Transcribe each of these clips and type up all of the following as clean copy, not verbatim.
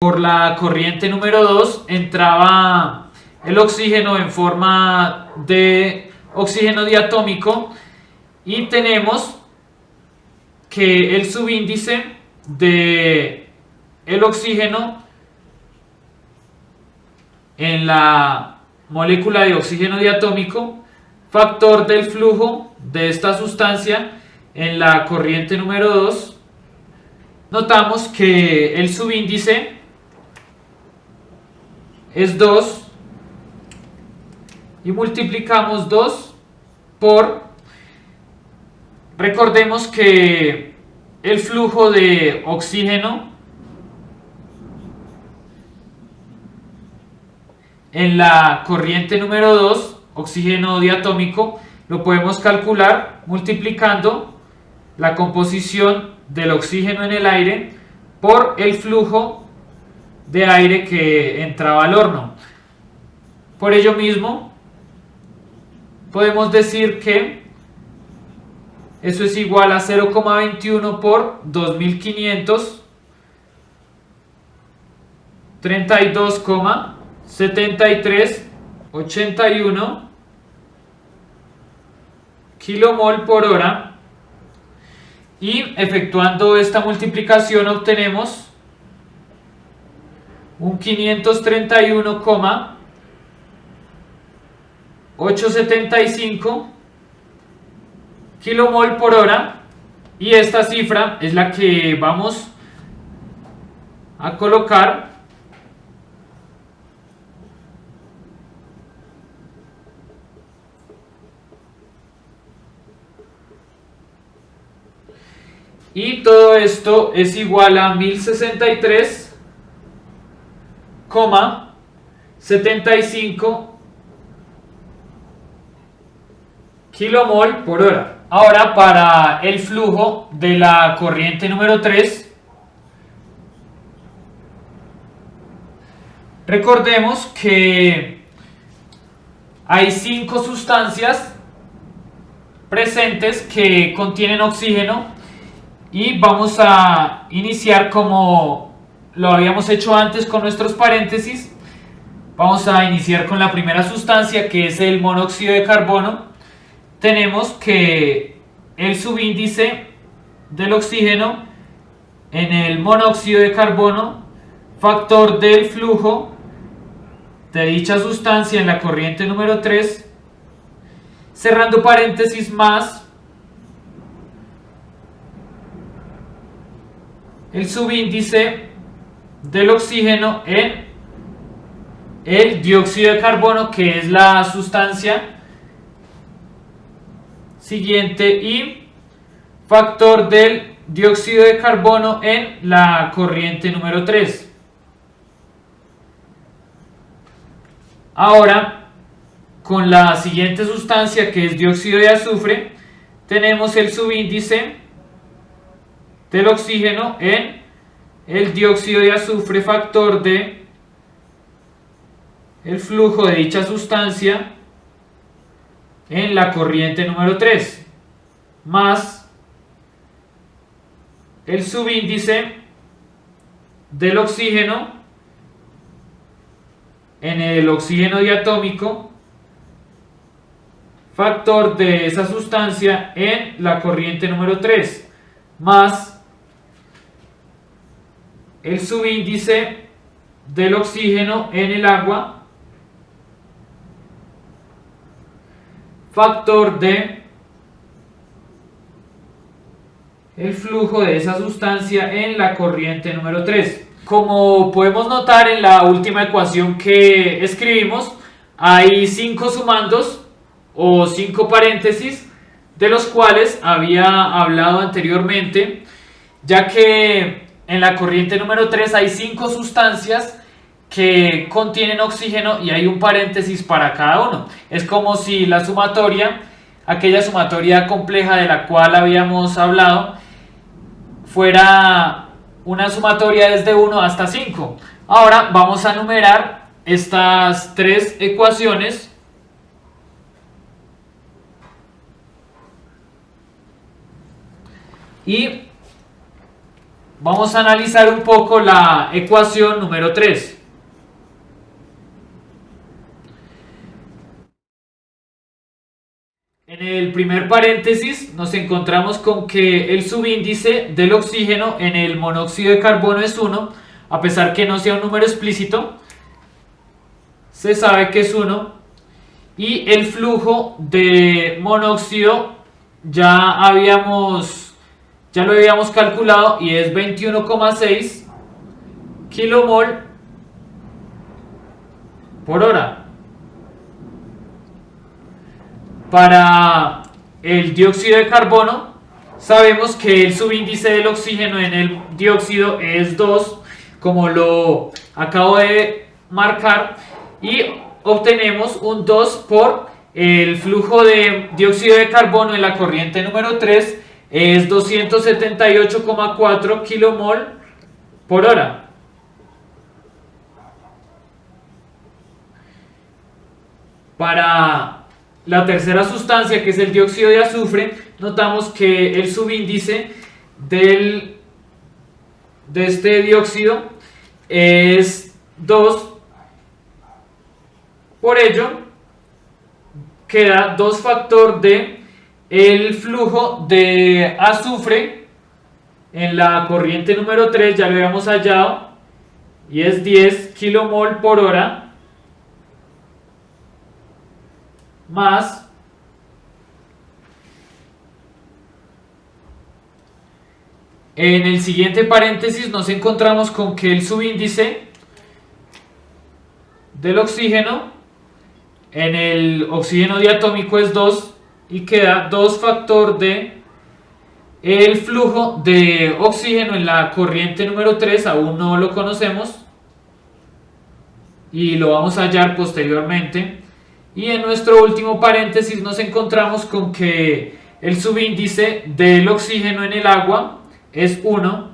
Por la corriente número 2 entraba el oxígeno en forma de oxígeno diatómico y tenemos que el subíndice de el oxígeno en la molécula de oxígeno diatómico, factor del flujo de esta sustancia en la corriente número 2, notamos que el subíndice es 2 y multiplicamos 2 por, recordemos que el flujo de oxígeno en la corriente número 2, oxígeno diatómico, lo podemos calcular multiplicando la composición del oxígeno en el aire por el flujo de aire que entraba al horno. Por ello mismo, podemos decir que eso es igual a 0,21 por 2500, 32,7381 kilomol por hora, y efectuando esta multiplicación obtenemos un 531,875 kilomol por hora, y esta cifra es la que vamos a colocar y todo esto es igual a 1063,75 kilomol por hora. Ahora, para el flujo de la corriente número 3, recordemos que hay 5 sustancias presentes que contienen oxígeno, y vamos a iniciar como lo habíamos hecho antes con nuestros paréntesis. Vamos a iniciar con la primera sustancia, que es el monóxido de carbono. Tenemos que el subíndice del oxígeno en el monóxido de carbono, factor del flujo de dicha sustancia en la corriente número 3, cerrando paréntesis, más el subíndice del oxígeno en el dióxido de carbono, que es la sustancia siguiente, y factor del dióxido de carbono en la corriente número 3. Ahora, con la siguiente sustancia, que es dióxido de azufre, tenemos el subíndice del oxígeno en el dióxido de azufre, factor de el flujo de dicha sustancia en la corriente número 3, más el subíndice del oxígeno en el oxígeno diatómico, factor de esa sustancia en la corriente número 3, más el subíndice del oxígeno en el agua, factor de el flujo de esa sustancia en la corriente número 3. Como podemos notar en la última ecuación que escribimos, hay 5 sumandos o 5 paréntesis, de los cuales había hablado anteriormente, ya que en la corriente número 3 hay 5 sustancias que contienen oxígeno y hay un paréntesis para cada uno. Es como si la sumatoria, aquella sumatoria compleja de la cual habíamos hablado, fuera una sumatoria desde 1 hasta 5. Ahora vamos a numerar estas 3 ecuaciones y vamos a analizar un poco la ecuación número 3. En el primer paréntesis nos encontramos con que el subíndice del oxígeno en el monóxido de carbono es 1, a pesar que no sea un número explícito, se sabe que es 1, y el flujo de monóxido ya lo habíamos calculado y es 21,6 kilomol por hora. Para el dióxido de carbono, sabemos que el subíndice del oxígeno en el dióxido es 2, como lo acabo de marcar, y obtenemos un 2 por el flujo de dióxido de carbono en la corriente número 3, es 278,4 kilomol por hora. Para la tercera sustancia, que es el dióxido de azufre, notamos que el subíndice de este dióxido es 2. Por ello, queda 2 factor de el flujo de azufre en la corriente número 3, ya lo habíamos hallado, y es 10 kilomol por hora, más en el siguiente paréntesis nos encontramos con que el subíndice del oxígeno en el oxígeno diatómico es 2 y queda 2 factor de el flujo de oxígeno en la corriente número 3, aún no lo conocemos y lo vamos a hallar posteriormente. Y en nuestro último paréntesis nos encontramos con que el subíndice del oxígeno en el agua es 1,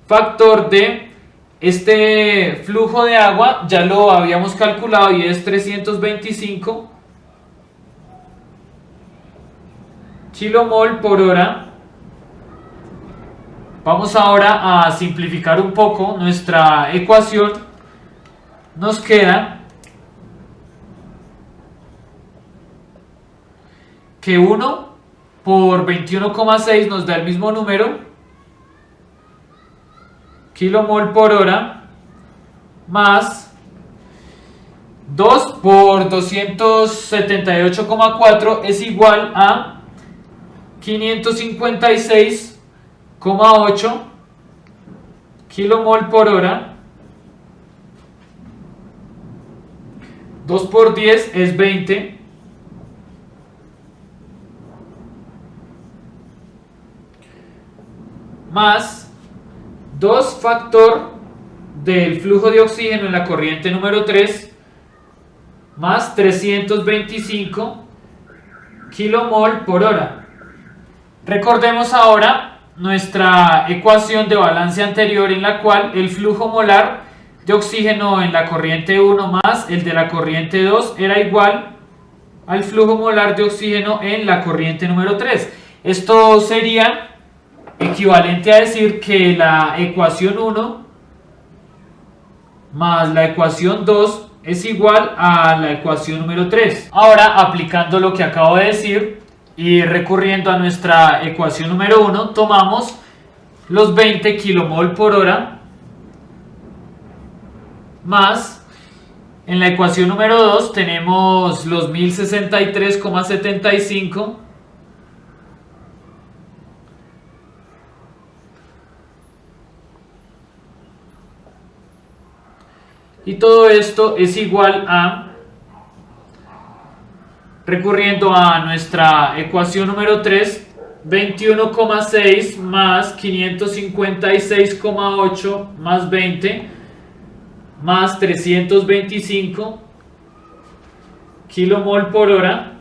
factor de este flujo de agua, ya lo habíamos calculado y es 325 kilomol por hora. Vamos ahora a simplificar un poco nuestra ecuación. Nos queda que 1 por 21,6 nos da el mismo número, kilomol por hora, más 2 por 278,4 es igual a 556,8 kilomol por hora. 2 por 10 es 20. Más 2 factor del flujo de oxígeno en la corriente número 3, más 325 kilomol por hora. Recordemos ahora nuestra ecuación de balance anterior, en la cual el flujo molar de oxígeno en la corriente 1 más el de la corriente 2 era igual al flujo molar de oxígeno en la corriente número 3. Esto sería equivalente a decir que la ecuación 1 más la ecuación 2 es igual a la ecuación número 3. Ahora, aplicando lo que acabo de decir y recurriendo a nuestra ecuación número 1, tomamos los 20 kilomol por hora más, en la ecuación número 2 tenemos los 1063,75 y todo esto es igual a, recurriendo a nuestra ecuación número 3, 21,6 más 556,8 más 20 más 325 kilomol por hora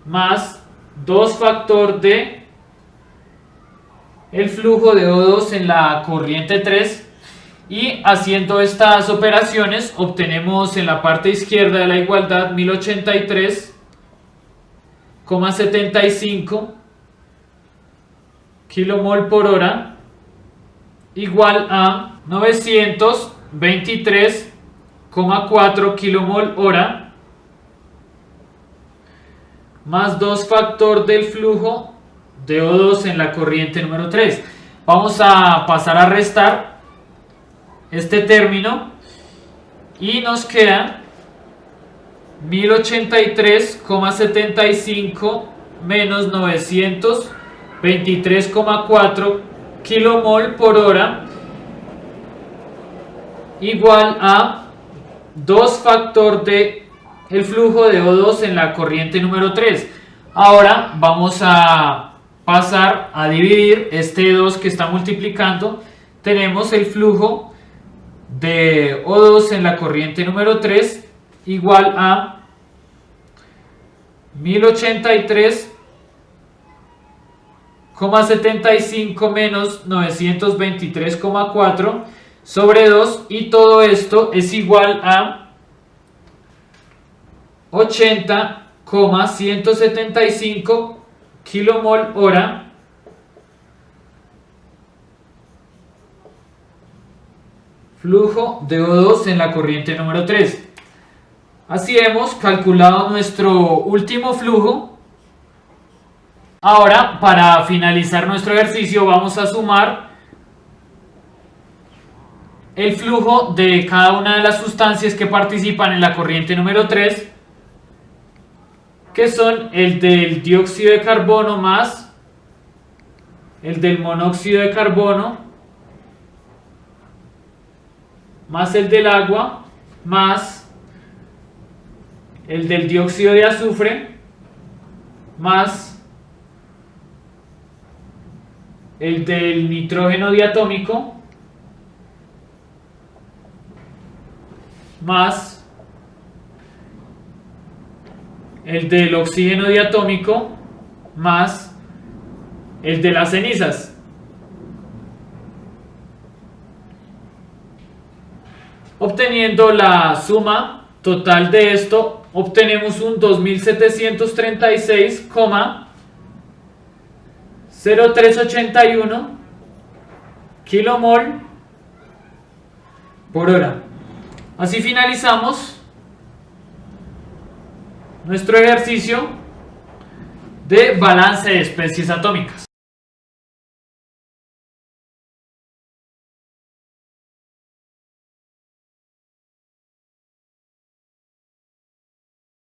más 2 factor de el flujo de O2 en la corriente 3. Y haciendo estas operaciones obtenemos en la parte izquierda de la igualdad 1083,75 kilomol por hora igual a 923,4 kilomol hora más 2 factor del flujo de O2 en la corriente número 3. Vamos a pasar a restar este término y nos queda 1083,75 menos 923,4 kilomol por hora igual a 2 factor de el flujo de O2 en la corriente número 3. Ahora vamos a pasar a dividir este 2 que está multiplicando. Tenemos el flujo de O2 en la corriente número 3 igual a 1083,75 menos 923,4 sobre 2, y todo esto es igual a 80,175 kilomol hora flujo de O2 en la corriente número 3. Así hemos calculado nuestro último flujo. Ahora, para finalizar nuestro ejercicio, vamos a sumar el flujo de cada una de las sustancias que participan en la corriente número 3, que son el del dióxido de carbono más el del monóxido de carbono más el del agua más el del dióxido de azufre más el del nitrógeno diatómico más el del oxígeno diatómico más el de las cenizas. Obteniendo la suma total de esto, obtenemos un 2736,0381 kilomol por hora. Así finalizamos nuestro ejercicio de balance de especies atómicas.